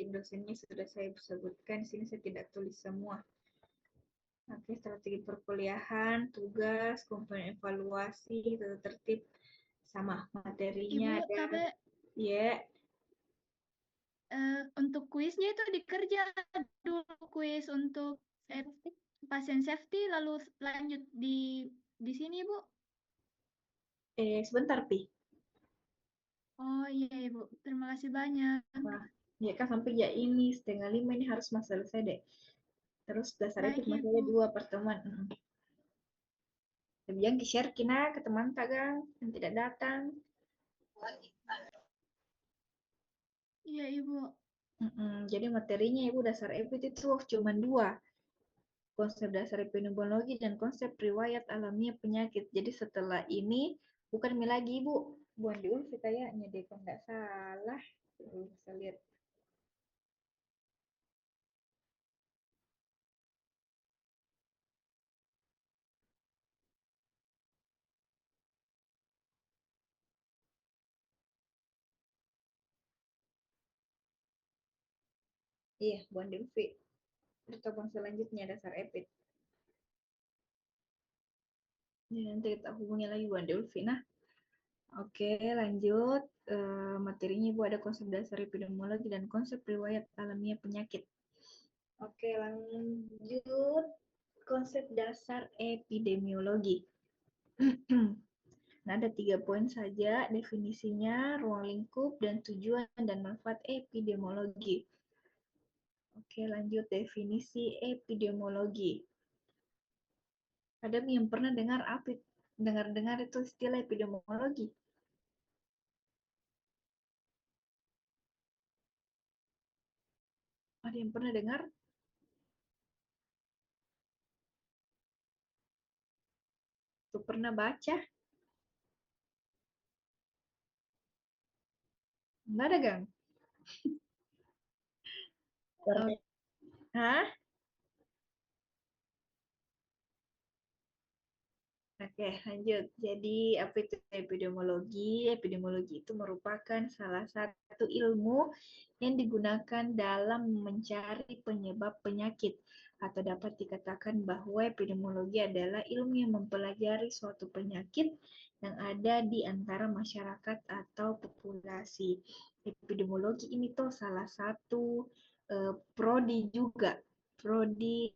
dosennya sudah saya sebutkan. Di sini saya tidak tulis semua. Oke, strategi perkuliahan, tugas, komponen evaluasi, tata tertib, sama Ibu, materinya ada. tapi Ya, untuk kuisnya itu dikerjakan dulu kuis untuk pasien safety, lalu lanjut di sini, Bu. sebentar, Pi. Oh iya, Ibu. Terima kasih banyak. Wah, ya kan sampai ya ini setengah 5 ini harus mas selesai deh. Terus dasar itu Baik, masalahnya Ibu. 2 pertemuan. Lebih yang di-share kina ke teman tagang yang tidak datang. Iya, Ibu. Jadi materinya ibu dasar EPIT itu cuma 2. Konsep dasar epidemiologi dan konsep riwayat alamiah penyakit. Jadi setelah ini bukan mi lagi ibu. Buan di Ulfi kayaknya deh kalau nggak salah. Bisa lihat. Iya, buan di Ulfi. Pertemuan selanjutnya dasar EPIT. Ya, nanti kita hubungi lagi buan di Ulfi. Nah, oke, lanjut. Materinya ibu ada konsep dasar epidemiologi dan konsep riwayat alamiah penyakit. Oke, lanjut. Konsep dasar epidemiologi. Nah, ada 3 poin saja definisinya, ruang lingkup, dan tujuan dan manfaat epidemiologi. Oke, lanjut definisi epidemiologi. Ada yang pernah dengar apa? Dengar-dengar itu istilah epidemiologi? Ada yang pernah dengar? Tuh pernah baca? Enggak ada, Gang? Oh, hah? Oke, lanjut. Jadi, apa itu epidemiologi? Epidemiologi itu merupakan salah satu ilmu yang digunakan dalam mencari penyebab penyakit. Atau dapat dikatakan bahwa epidemiologi adalah ilmu yang mempelajari suatu penyakit yang ada di antara masyarakat atau populasi. Epidemiologi ini tuh salah satu prodi juga. Prodi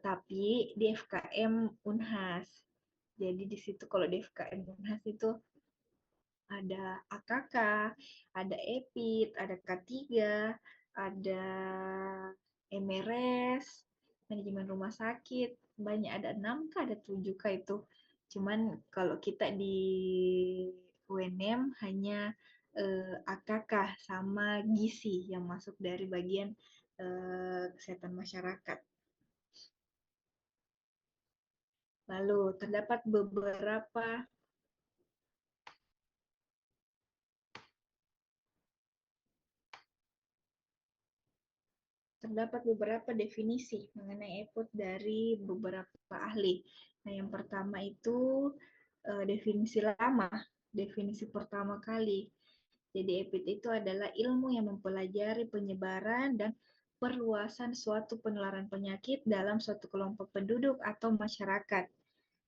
tapi di FKM Unhas. Jadi di situ kalau di FKM Unhas itu ada AKK, ada EPIT, ada K3, ada MRS, manajemen rumah sakit, banyak ada 6 kah, ada 7 kah itu. Cuman kalau kita di UNM hanya AKK sama gizi yang masuk dari bagian kesehatan masyarakat. Lalu terdapat beberapa definisi mengenai EPOD dari beberapa ahli. Nah, yang pertama itu definisi lama, definisi pertama kali. Jadi EPID itu adalah ilmu yang mempelajari penyebaran dan perluasan suatu penularan penyakit dalam suatu kelompok penduduk atau masyarakat.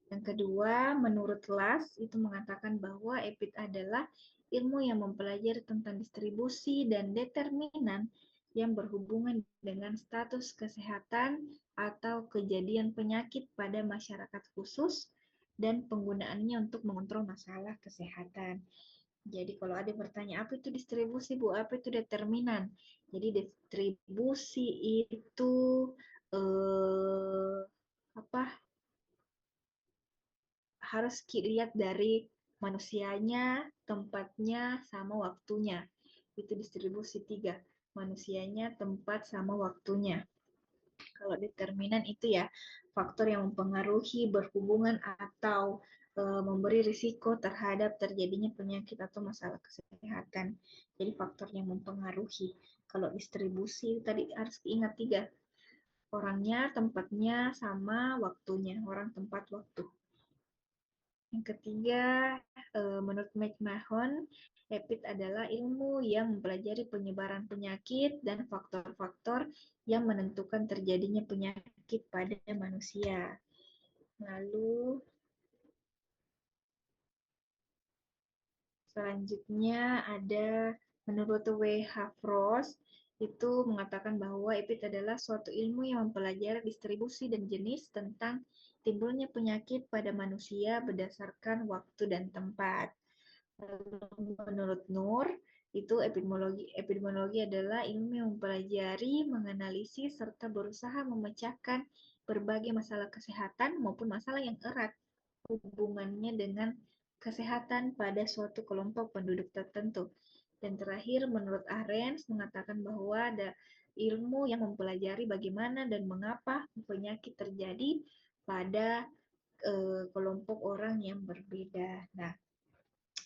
Yang kedua, menurut LAS itu mengatakan bahwa EPID adalah ilmu yang mempelajari tentang distribusi dan determinan yang berhubungan dengan status kesehatan atau kejadian penyakit pada masyarakat khusus dan penggunaannya untuk mengontrol masalah kesehatan. Jadi kalau ada yang bertanya apa itu distribusi, Bu, apa itu determinan? Jadi distribusi itu apa harus lihat dari manusianya, tempatnya, sama waktunya. Itu distribusi 3. Manusianya, tempat, sama waktunya. Kalau determinan itu ya faktor yang mempengaruhi, berhubungan, atau memberi risiko terhadap terjadinya penyakit atau masalah kesehatan. Jadi faktor yang mempengaruhi. Kalau distribusi tadi harus diingat 3. Orangnya, tempatnya, sama waktunya. Orang, tempat, waktu. Yang ketiga, menurut McMahon, EPID adalah ilmu yang mempelajari penyebaran penyakit dan faktor-faktor yang menentukan terjadinya penyakit pada manusia. Lalu selanjutnya ada menurut W.H. Frost itu mengatakan bahwa EPID adalah suatu ilmu yang mempelajari distribusi dan jenis tentang timbulnya penyakit pada manusia berdasarkan waktu dan tempat. Menurut Nur, itu epidemiologi adalah ilmu yang mempelajari, menganalisis, serta berusaha memecahkan berbagai masalah kesehatan maupun masalah yang erat hubungannya dengan kesehatan pada suatu kelompok penduduk tertentu. Dan terakhir, menurut Ahrens mengatakan bahwa ada ilmu yang mempelajari bagaimana dan mengapa penyakit terjadi pada kelompok orang yang berbeda. Nah,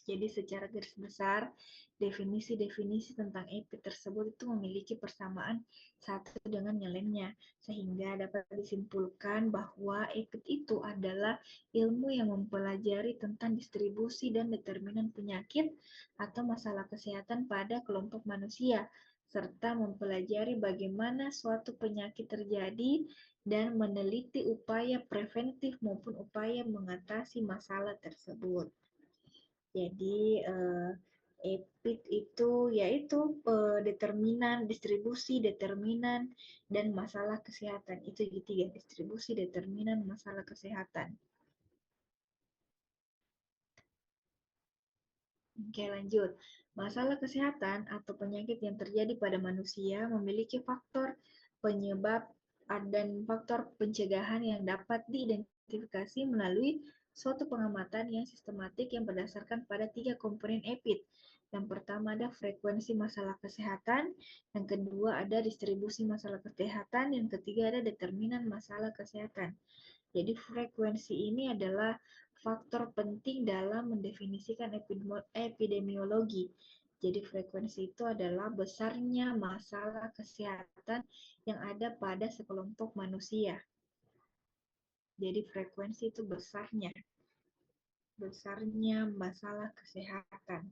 jadi secara garis besar, definisi-definisi tentang EPID tersebut itu memiliki persamaan satu dengan yang lainnya, sehingga dapat disimpulkan bahwa EPID itu adalah ilmu yang mempelajari tentang distribusi dan determinan penyakit atau masalah kesehatan pada kelompok manusia, serta mempelajari bagaimana suatu penyakit terjadi dan meneliti upaya preventif maupun upaya mengatasi masalah tersebut. Jadi EPID itu yaitu determinan, distribusi, determinan, dan masalah kesehatan. Itu tiga, distribusi, determinan, masalah kesehatan. Oke, lanjut. Masalah kesehatan atau penyakit yang terjadi pada manusia memiliki faktor penyebab dan faktor pencegahan yang dapat diidentifikasi melalui suatu pengamatan yang sistematik yang berdasarkan pada tiga komponen EPID. Yang pertama ada frekuensi masalah kesehatan, yang kedua ada distribusi masalah kesehatan, yang ketiga ada determinan masalah kesehatan. Jadi frekuensi ini adalah faktor penting dalam mendefinisikan epidemiologi. Jadi frekuensi itu adalah besarnya masalah kesehatan yang ada pada sekelompok manusia. Jadi frekuensi itu besarnya masalah kesehatan.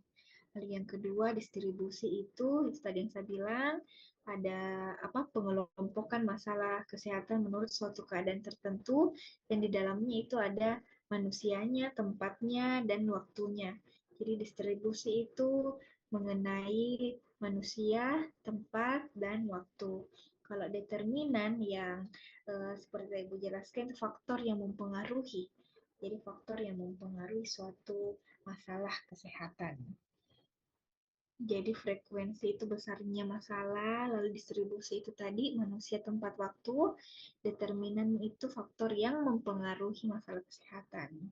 Lalu yang kedua, distribusi itu tadi yang saya bilang ada pengelompokan masalah kesehatan menurut suatu keadaan tertentu dan di dalamnya itu ada manusianya, tempatnya, dan waktunya. Jadi distribusi itu mengenai manusia, tempat, dan waktu. Kalau determinan yang seperti Ibu jelaskan itu faktor yang mempengaruhi. Jadi faktor yang mempengaruhi suatu masalah kesehatan. Jadi frekuensi itu besarnya masalah, lalu distribusi itu tadi manusia, tempat, waktu, determinan itu faktor yang mempengaruhi masalah kesehatan.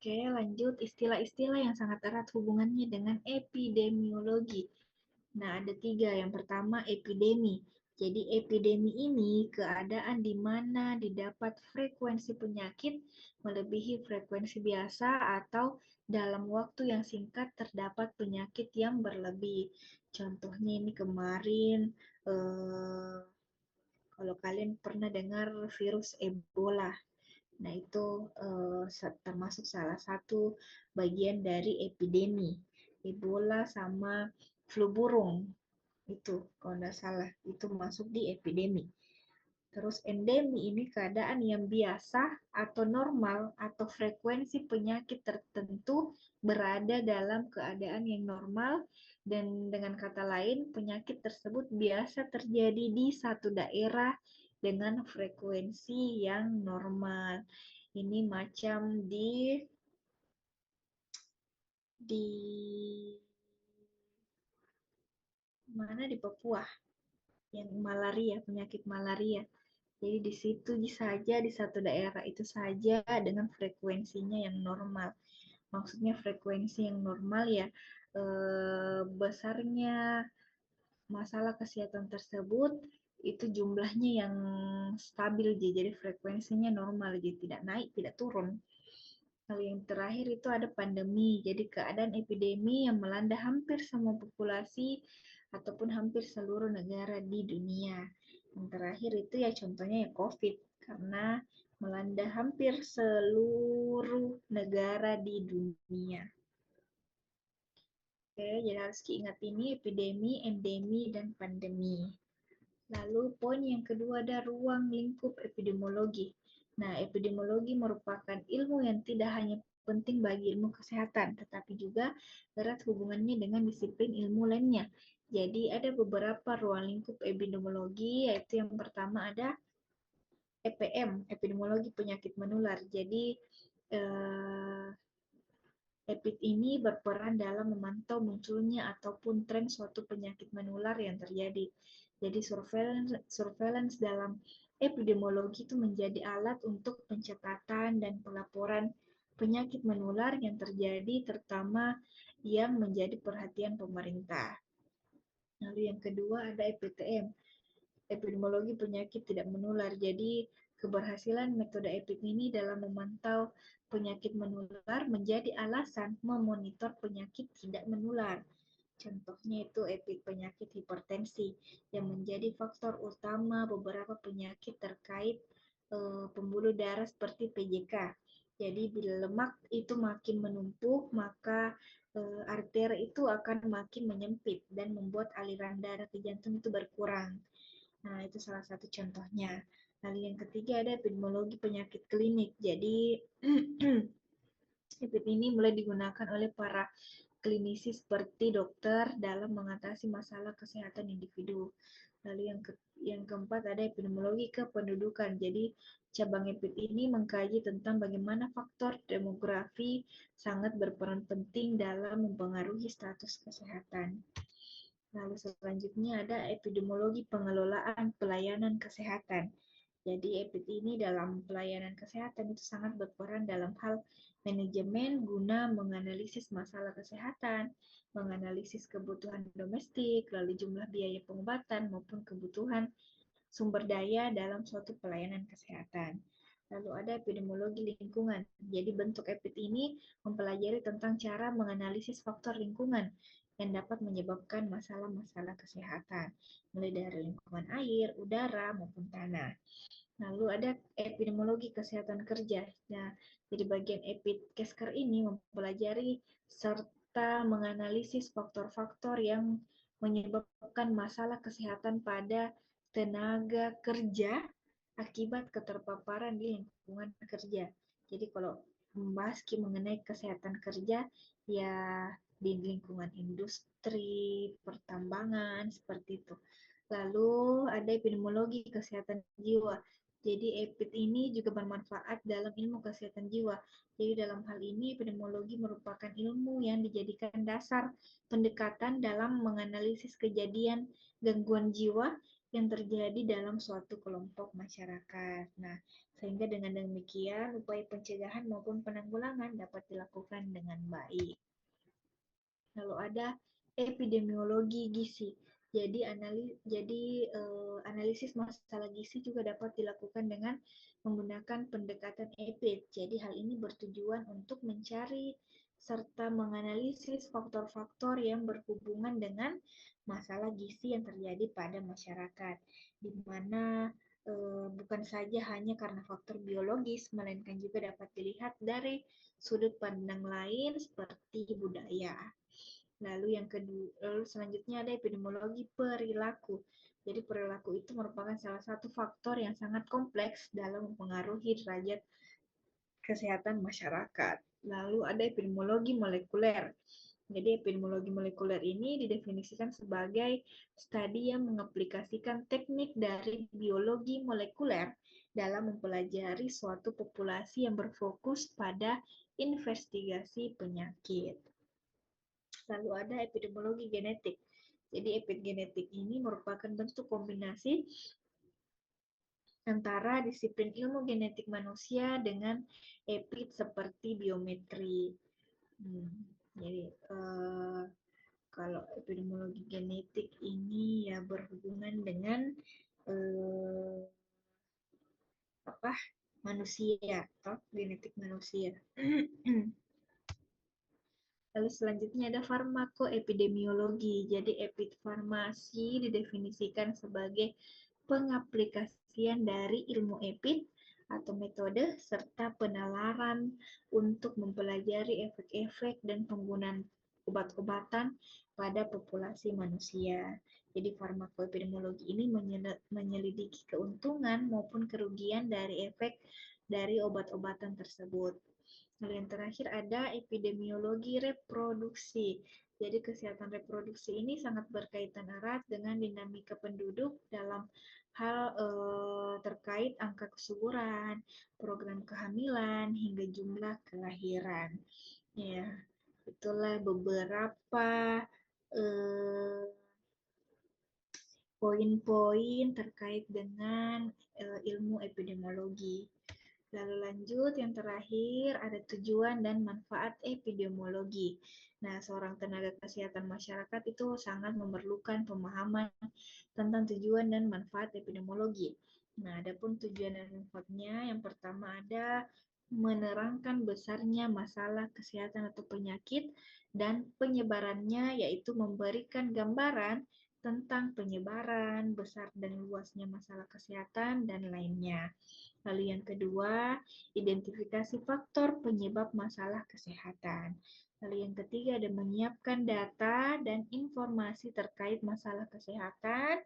Oke, lanjut istilah-istilah yang sangat erat hubungannya dengan epidemiologi. Nah, ada tiga. Yang pertama, epidemi. Jadi, epidemi ini keadaan di mana didapat frekuensi penyakit melebihi frekuensi biasa atau dalam waktu yang singkat terdapat penyakit yang berlebih. Contohnya ini kemarin, kalau kalian pernah dengar virus Ebola. Nah, itu termasuk salah satu bagian dari epidemi. Ebola sama flu burung. Itu, kalau tidak salah, itu masuk di epidemi. Terus endemi ini keadaan yang biasa atau normal atau frekuensi penyakit tertentu berada dalam keadaan yang normal dan dengan kata lain penyakit tersebut biasa terjadi di satu daerah dengan frekuensi yang normal. Ini macam di mana di Papua yang malaria, penyakit malaria. Jadi di situ saja, di satu daerah itu saja dengan frekuensinya yang normal. Maksudnya frekuensi yang normal ya besarnya masalah kesehatan tersebut itu jumlahnya yang stabil, jadi frekuensinya normal, jadi tidak naik, tidak turun. Lalu yang terakhir itu ada pandemi, jadi keadaan epidemi yang melanda hampir semua populasi ataupun hampir seluruh negara di dunia. Yang terakhir itu ya contohnya ya COVID, karena melanda hampir seluruh negara di dunia. Oke, jadi harus diingat ini epidemi, endemi, dan pandemi. Lalu poin yang kedua ada ruang lingkup epidemiologi. Nah, epidemiologi merupakan ilmu yang tidak hanya penting bagi ilmu kesehatan, tetapi juga erat hubungannya dengan disiplin ilmu lainnya. Jadi ada beberapa ruang lingkup epidemiologi, yaitu yang pertama ada EPM, epidemiologi penyakit menular. Jadi EPID ini berperan dalam memantau munculnya ataupun tren suatu penyakit menular yang terjadi. Jadi surveillance dalam epidemiologi itu menjadi alat untuk pencatatan dan pelaporan penyakit menular yang terjadi, terutama yang menjadi perhatian pemerintah. Lalu yang kedua ada EPTM, epidemiologi penyakit tidak menular. Jadi keberhasilan metode EPID ini dalam memantau penyakit menular menjadi alasan memonitor penyakit tidak menular. Contohnya itu EPID penyakit hipertensi yang menjadi faktor utama beberapa penyakit terkait pembuluh darah seperti PJK. Jadi bila lemak itu makin menumpuk, maka arteri itu akan makin menyempit dan membuat aliran darah ke jantung itu berkurang. Nah, itu salah satu contohnya. Lalu yang ketiga ada epidemiologi penyakit klinik. Jadi, EPID ini mulai digunakan oleh para klinisi seperti dokter dalam mengatasi masalah kesehatan individu. Lalu yang keempat ada epidemiologi kependudukan. Jadi, cabang EPID ini mengkaji tentang bagaimana faktor demografi sangat berperan penting dalam mempengaruhi status kesehatan. Lalu selanjutnya ada epidemiologi pengelolaan pelayanan kesehatan. Jadi EPID ini dalam pelayanan kesehatan itu sangat berperan dalam hal manajemen guna menganalisis masalah kesehatan, menganalisis kebutuhan domestik, lalu jumlah biaya pengobatan maupun kebutuhan sumber daya dalam suatu pelayanan kesehatan. Lalu ada epidemiologi lingkungan. Jadi bentuk EPID ini mempelajari tentang cara menganalisis faktor lingkungan yang dapat menyebabkan masalah-masalah kesehatan, mulai dari lingkungan air, udara, maupun tanah. Lalu ada epidemiologi kesehatan kerja. Nah, jadi bagian EPID-Kesker ini mempelajari serta menganalisis faktor-faktor yang menyebabkan masalah kesehatan pada tenaga kerja akibat keterpaparan di lingkungan kerja. Jadi kalau membahas mengenai kesehatan kerja, ya di lingkungan industri, pertambangan, seperti itu. Lalu ada epidemiologi kesehatan jiwa. Jadi EPID ini juga bermanfaat dalam ilmu kesehatan jiwa. Jadi dalam hal ini epidemiologi merupakan ilmu yang dijadikan dasar pendekatan dalam menganalisis kejadian gangguan jiwa yang terjadi dalam suatu kelompok masyarakat. Nah, sehingga dengan demikian upaya pencegahan maupun penanggulangan dapat dilakukan dengan baik. Lalu ada epidemiologi gizi. Jadi analisis masalah gizi juga dapat dilakukan dengan menggunakan pendekatan EPID. Jadi hal ini bertujuan untuk mencari serta menganalisis faktor-faktor yang berhubungan dengan masalah gizi yang terjadi pada masyarakat, di mana bukan saja hanya karena faktor biologis, melainkan juga dapat dilihat dari sudut pandang lain seperti budaya. Lalu yang kedua, selanjutnya ada epidemiologi perilaku. Jadi perilaku itu merupakan salah satu faktor yang sangat kompleks dalam mempengaruhi derajat kesehatan masyarakat. Lalu ada epidemiologi molekuler. Jadi epidemiologi molekuler ini didefinisikan sebagai studi yang mengaplikasikan teknik dari biologi molekuler dalam mempelajari suatu populasi yang berfokus pada investigasi penyakit. Lalu ada epidemiologi genetik. Jadi epigenetik ini merupakan bentuk kombinasi antara disiplin ilmu genetik manusia dengan epid seperti biometri. Jadi kalau epidemiologi genetik ini ya berhubungan dengan manusia atau genetik manusia. Lalu selanjutnya ada farmakoepidemiologi. Jadi epidfarmasi didefinisikan sebagai pengaplikasian dari ilmu epid atau metode, serta penalaran untuk mempelajari efek-efek dan penggunaan obat-obatan pada populasi manusia. Jadi farmakoepidemiologi ini menyelidiki keuntungan maupun kerugian dari efek dari obat-obatan tersebut. Lalu yang terakhir ada epidemiologi reproduksi. Jadi kesehatan reproduksi ini sangat berkaitan erat dengan dinamika penduduk dalam hal terkait angka kesuburan, program kehamilan, hingga jumlah kelahiran. Ya, itulah beberapa poin-poin terkait dengan ilmu epidemiologi. Lalu lanjut, yang terakhir ada tujuan dan manfaat epidemiologi. Nah, seorang tenaga kesehatan masyarakat itu sangat memerlukan pemahaman tentang tujuan dan manfaat epidemiologi. Nah, adapun tujuan dan manfaatnya, yang pertama ada menerangkan besarnya masalah kesehatan atau penyakit dan penyebarannya, yaitu memberikan gambaran tentang penyebaran, besar dan luasnya masalah kesehatan, dan lainnya. Lalu yang kedua, identifikasi faktor penyebab masalah kesehatan. Lalu yang ketiga ada menyiapkan data dan informasi terkait masalah kesehatan.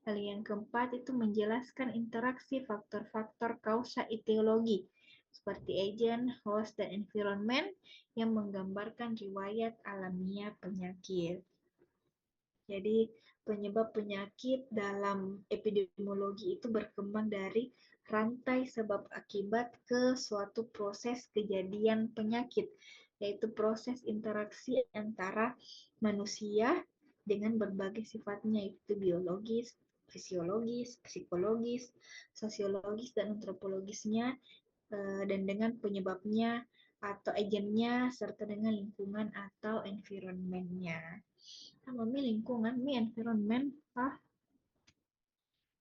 Lalu yang keempat itu menjelaskan interaksi faktor-faktor kausa etiologi seperti agent, host, dan environment yang menggambarkan riwayat alamiah penyakit. Jadi penyebab penyakit dalam epidemiologi itu berkembang dari rantai sebab akibat ke suatu proses kejadian penyakit, yaitu proses interaksi antara manusia dengan berbagai sifatnya, yaitu biologis, fisiologis, psikologis, sosiologis, dan antropologisnya, dan dengan penyebabnya atau agennya, serta dengan lingkungan atau environment-nya. Sama lingkungan, environment.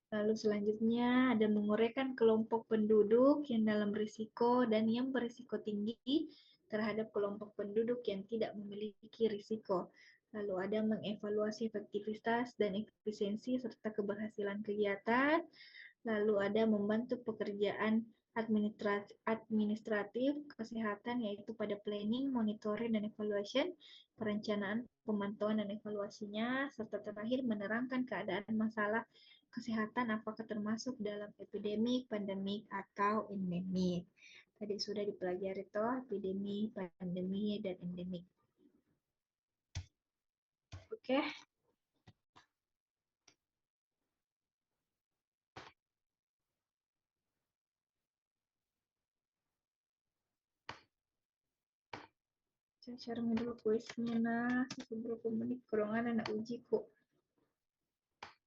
Lalu selanjutnya ada menguraikan kelompok penduduk yang dalam risiko dan yang berisiko tinggi terhadap kelompok penduduk yang tidak memiliki risiko. Lalu ada mengevaluasi efektivitas dan efisiensi serta keberhasilan kegiatan. Lalu ada membantu pekerjaan administratif kesehatan, yaitu pada planning, monitoring, dan evaluation, perencanaan, pemantauan, dan evaluasinya, serta terakhir menerangkan keadaan masalah kesehatan apakah termasuk dalam epidemik, pandemik, atau endemik. Tadi sudah dipelajari toh epidemi, pandemi, dan endemik. Oke. Saya share dulu kuisnya, nah. Beberapa menit kurangan anak uji kok.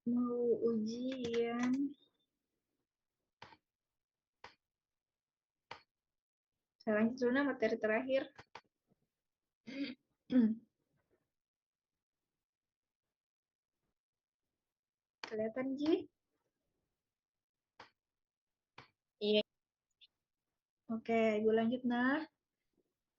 Mau ujian. Saya lanjut dulu materi terakhir. Kelihatan, Ji? Iya. Oke, Ibu lanjut, nah.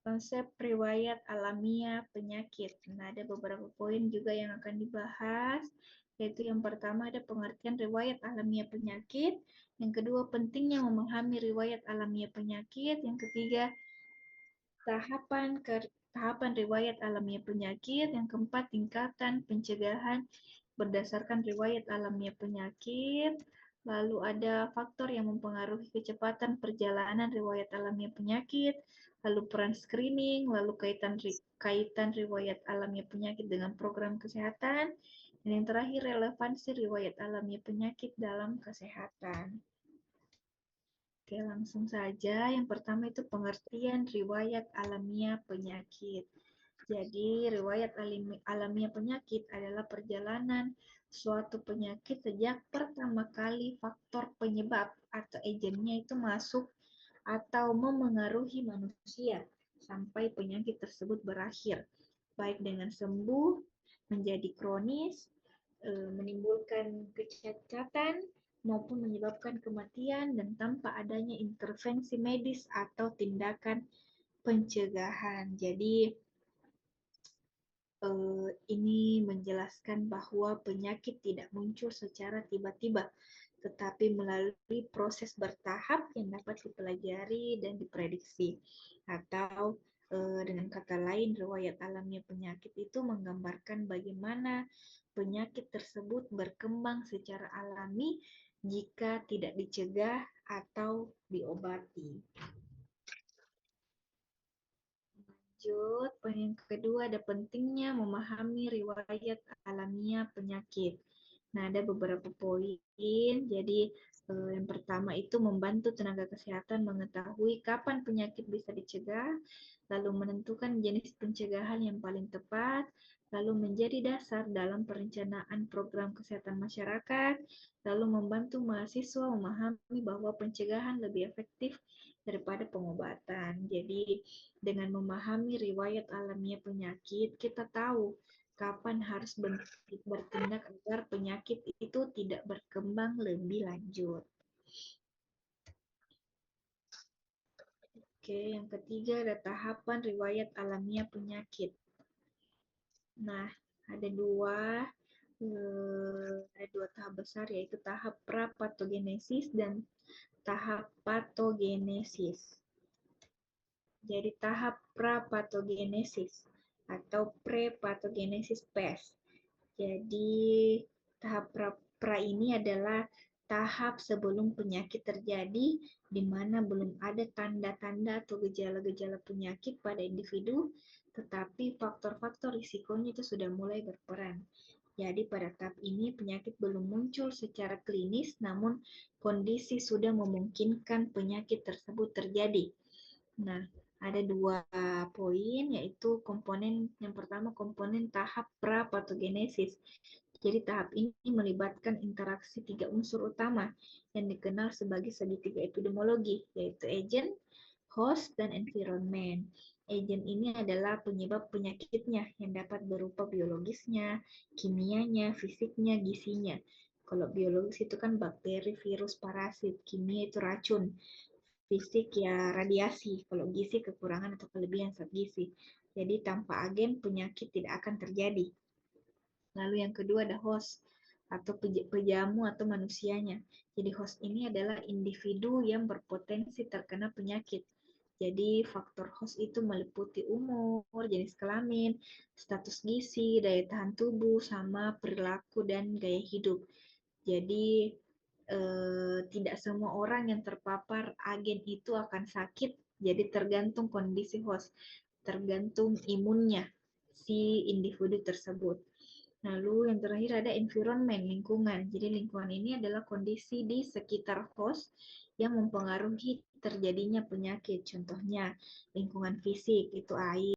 Konsep riwayat alamiah penyakit. Nah, ada beberapa poin juga yang akan dibahas, yaitu yang pertama ada pengertian riwayat alamiah penyakit, yang kedua pentingnya memahami riwayat alamiah penyakit, yang ketiga tahapan riwayat alamiah penyakit, yang keempat tingkatan pencegahan berdasarkan riwayat alamiah penyakit, lalu ada faktor yang mempengaruhi kecepatan perjalanan riwayat alamiah penyakit, lalu peran screening, lalu kaitan riwayat alamiah penyakit dengan program kesehatan, dan yang terakhir relevansi riwayat alamiah penyakit dalam kesehatan. Oke, langsung saja. Yang pertama itu pengertian riwayat alamiah penyakit. Jadi, riwayat alamiah penyakit adalah perjalanan suatu penyakit sejak pertama kali faktor penyebab atau agennya itu masuk atau memengaruhi manusia sampai penyakit tersebut berakhir, baik dengan sembuh, menjadi kronis, menimbulkan kecacatan, maupun menyebabkan kematian dan tanpa adanya intervensi medis atau tindakan pencegahan. Jadi, ini menjelaskan bahwa penyakit tidak muncul secara tiba-tiba, tetapi melalui proses bertahap yang dapat dipelajari dan diprediksi. Atau dengan kata lain, riwayat alamiah penyakit itu menggambarkan bagaimana penyakit tersebut berkembang secara alami jika tidak dicegah atau diobati. Lanjut, poin yang kedua ada pentingnya memahami riwayat alamiah penyakit. Nah, ada beberapa poin. Jadi, yang pertama itu membantu tenaga kesehatan mengetahui kapan penyakit bisa dicegah, lalu menentukan jenis pencegahan yang paling tepat, lalu menjadi dasar dalam perencanaan program kesehatan masyarakat, lalu membantu mahasiswa memahami bahwa pencegahan lebih efektif daripada pengobatan. Jadi, dengan memahami riwayat alamiah penyakit, kita tahu kapan harus bertindak agar penyakit itu tidak berkembang lebih lanjut. Oke, yang ketiga ada tahapan riwayat alamiah penyakit. Nah, ada dua tahap besar, yaitu tahap prapatogenesis dan tahap patogenesis. Jadi tahap prapatogenesis atau prepatogenesis PES. Jadi tahap pra ini adalah tahap sebelum penyakit terjadi, di mana belum ada tanda-tanda atau gejala-gejala penyakit pada individu, tetapi faktor-faktor risikonya itu sudah mulai berperan. Jadi pada tahap ini penyakit belum muncul secara klinis, namun kondisi sudah memungkinkan penyakit tersebut terjadi. Nah, ada dua poin, yaitu komponen yang pertama komponen tahap prapatogenesis. Jadi tahap ini melibatkan interaksi tiga unsur utama yang dikenal sebagai segitiga epidemiologi, yaitu agent, host, dan environment. Agent ini adalah penyebab penyakitnya yang dapat berupa biologisnya, kimianya, fisiknya, gizinya. Kalau biologis itu kan bakteri, virus, parasit, kimia itu racun, fisik ya radiasi, kalau gizi kekurangan atau kelebihan zat gizi. Jadi tanpa agen penyakit tidak akan terjadi. Lalu yang kedua ada host atau pejamu atau manusianya. Jadi host ini adalah individu yang berpotensi terkena penyakit. Jadi faktor host itu meliputi umur, jenis kelamin, status gizi, daya tahan tubuh, sama perilaku dan gaya hidup. Jadi tidak semua orang yang terpapar agen itu akan sakit, jadi tergantung kondisi host, tergantung imunnya si individu tersebut. Lalu yang terakhir ada environment, lingkungan. Jadi lingkungan ini adalah kondisi di sekitar host yang mempengaruhi terjadinya penyakit. Contohnya lingkungan fisik itu air,